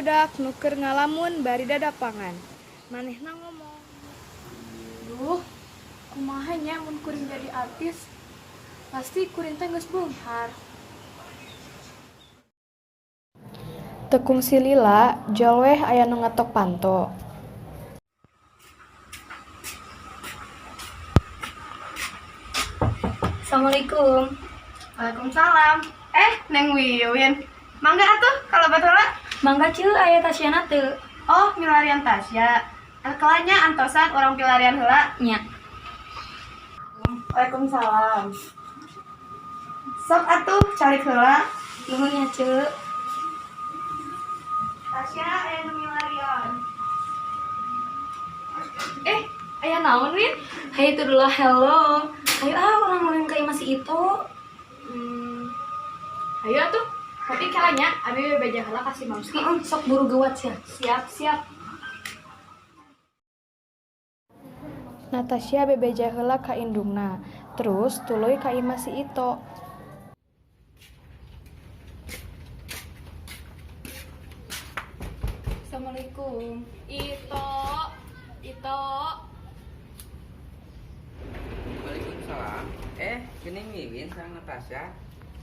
budak nuker ngalamun bari dadapangan. Manehna ngomong, "Duh, kumaha nya mun kuring jadi artis? Pasti kuring teh geus beunghar." Tekung si Lila, jol weh aya nu ngetok panto. Assalamualaikum. Waalaikumsalam. Neng Wiwin. Mangga atuh kalau batola. Mangga cieu aya Tasyana teu? Oh, milarian Tasya. Kelanya antosan orang pilarian heula. Nya. Waalaikumsalam. Sok atuh calik heula. Nuhun nya cieu. Tasya aya nu milarian. Aya naon, Win? Hai itu dulu hello. Ayo orang nurin ka masih itu. Ayo atuh, tapi kalanya abi bebeja heula kasih Mamski. Sok buru geuat sia. Siap. Natasha bebeja heula ka indungna, terus tuluy ka imah si Ito. Assalamualaikum. Ito. Waalaikumsalam. Geuning Wiwin sareng Natasha.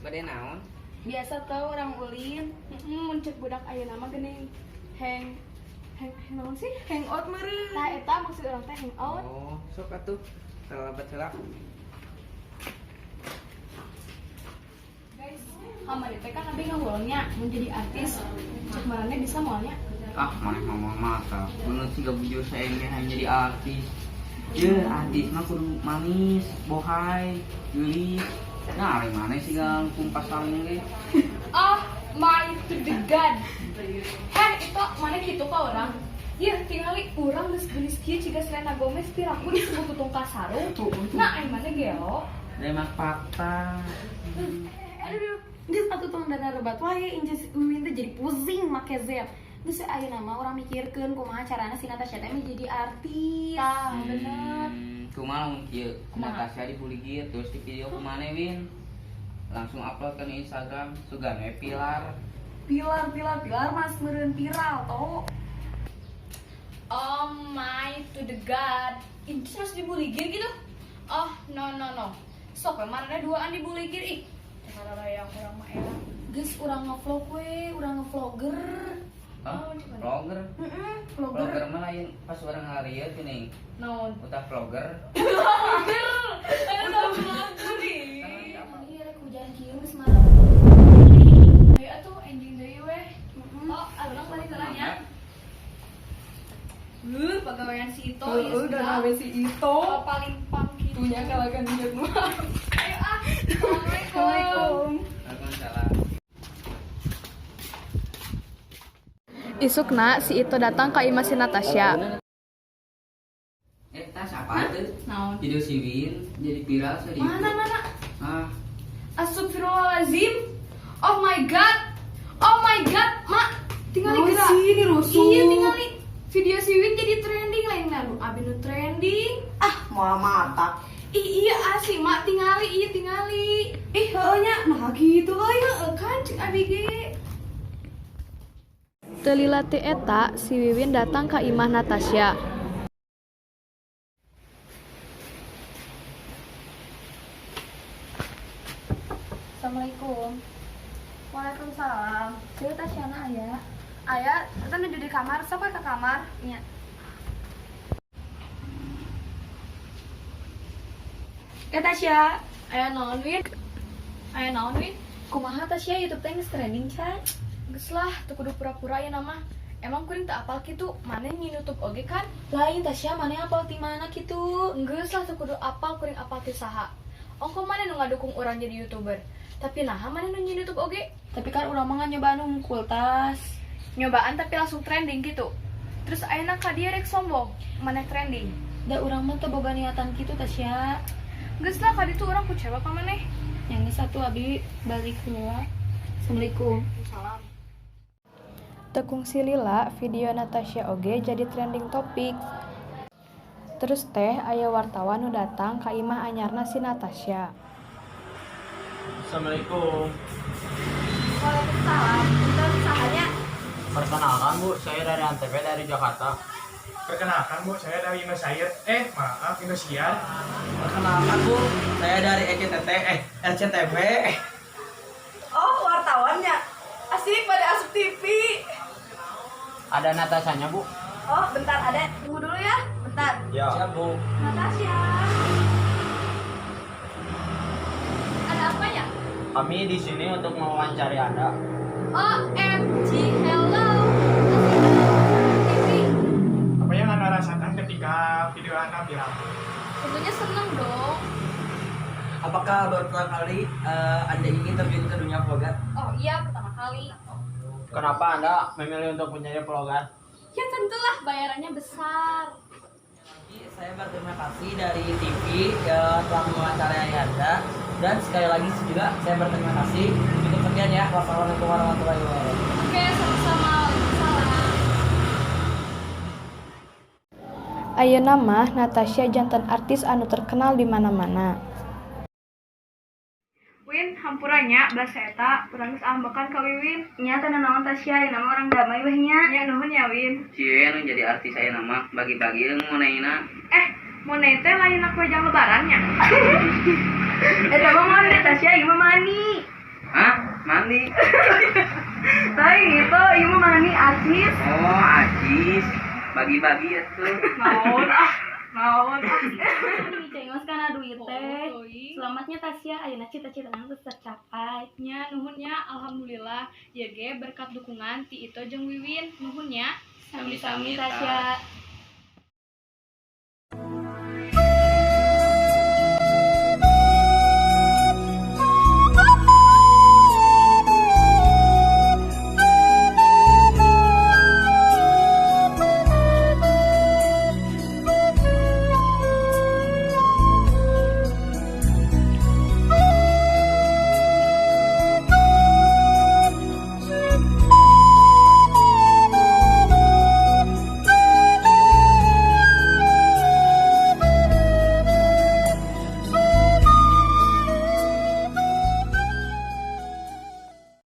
Bade naon? Biasa tau orang ulin, mun ceuk budak ayeuna mah geuning hang naon sih? Hangout meureun. Tah eta maksud urang teh hangout. Oh, sok atuh. Salabat heula. Guys, kamari teh kan abi ngawulnya mun jadi artis. Cek marane bisa moalnya. Maneh ngomong mata. Menurut siga bujur saengnya hanya jadi artis. Artis mah kudu manis, bohai, geulis. Nah, ari maneh siga kumpas salnya ge. My to the God. Itu mana gitu ka orang? Ieu tingali urang geus geulis kieu ciga Selena Gomez piraku disebut tutung kasarung. Nah, ai mana gelo? Demak fakta. Aduh, geus atuh tong dana rebat wae inces Wiwin teh jadi pusing make Z. Geus ayeuna mah urang mikirkeun kumaha carana si Natasha teh jadi artis. Tah, bener. Kumaha mun kieu? Natasha dibully kieu terus di video kumaneh Win? Langsung upload ke Instagram sugan we pilar Pilar mas meureun viral toh. Oh my to the God. Incis harus dibuligir gitu? Oh, no. Sok we marane duaan dibuligir ih. Cara yang urang mah enak. Geus urang ngevlog we, urang ngevlogger. Vlogger? Vlogger. Vlogger mah lain pas orang ngarieu geuning. Naon? Udah vlogger. Ayo vlogger ih. Iya rek hujan kieu geus malam. Ayo atuh enjing deui weh. Oh, urang balik kelanya. Pegawaian si Ito Udah nawe si Ito. paling pang gitu. Punya kalagan dia mah. Ayo Assalamualaikum. Waalaikumsalam. Isukna si Ito datang ke imah si Natasha. Tas apa tuh? Naon? Video si Win jadi viral sedih. Mana? Astagfirullahalazim. Oh my god, Mak. Tingali gerak. Ini rusuh. Iya, tingali video si Win jadi trending lain lalu. Abi nu trending. Moal mata. Iya asli, Mak, tingali. Heuh nya nah gitu aya. Kan cek abi ge. Teu lila teu eta, si Wiwin datang ke imah Natasha. Assalamualaikum. Waalaikumsalam. Cieu Tasyana aya. Aya, eta nu di kamar, sok we ka kamar. Nya. Tasya, Aya naon Win? kumaha Tasya YouTube teh geus trending can? Geus lah, teu kudu pura-pura ya nama. Emang kuring teu apal kitu, maneh nyi YouTube oge kan? Lain Tasya maneh apal ti mana kitu? Geus lah teu kudu apal kuring apal ti saha. Ongko maneh nu ngadukung urang jadi YouTuber. Tapi naha maneh nu nyi YouTube oge? Tapi kan urang mah nyoba nu hungkul tas. Nyobaan tapi langsung trending gitu. Terus ayeuna ka dia rek sombong, maneh trending. Da urang mah teu boga niatan kitu Tasya. Geus lah ka ditu urang kucewa ka maneh. Yang satu abi balik heula. Assalamualaikum. Salam. Tekung si Lila, video Natasha oge jadi trending topik. Terus teh aya wartawan nu datang ka imah anyarna si Natasha. Assalamualaikum. Waalaikumsalam. Kita sahanya Perkenalkan Bu, saya dari Antv dari Jakarta. Perkenalkan Bu, saya dari Indosiar. Indosiar. Perkenalkan Bu, saya dari RCTV. Oh, wartawannya. Asik pada Asup TV. Ada Natasanya Bu. Oh, bentar ada. Tunggu dulu ya. Bentar. Ya. Siap Bu. Natasha. Ada apa ya? Kami di sini untuk mewawancari Anda. OMG, hello. TV. Apa yang Anda rasakan ketika video Anda viral? Tentunya seneng dong. Apakah baru pertama kali Anda ingin terjun ke dunia vlogger? Oh iya, pertama kali. Kenapa Anda memilih untuk menjadi vlogger? Ya tentulah bayarannya besar. Saya berterima kasih dari TV yang telah mewawancarai Anda, dan sekali lagi juga saya berterima kasih. Cukup sekian ya. Wassalamualaikum warahmatullahi wabarakatuh. Oke, sama-sama. Waalaikumsalam. Ayeuna mah Natasha jantan artis anu terkenal di mana-mana. Win, hampuranya bahasa eta urang geus ambekan ka Wiwin. Nya teh naon Tasya, nama orang damai weh nya. Nya nuhun ya Win. Cie nu jadi artis saya nama bagi-bagi jeung moneina. Monei teh lain aku jang lebarannya. Eta mah mandi Tasya, ieu mah mani. Hah? Mandi? Lain gitu, ieu mah mani artis. Oh, Ajis. Bagi-bagi ya tuh. Naon ah. Cengos kana duit teh. Oi. Selamatnya Tasya, ayeuna cita-cita geus tercapai. Nya nuhunnya alhamdulillah ya ge berkat dukungan ti Ito jeung Wiwin nuhunnya Sami-sami Tasya.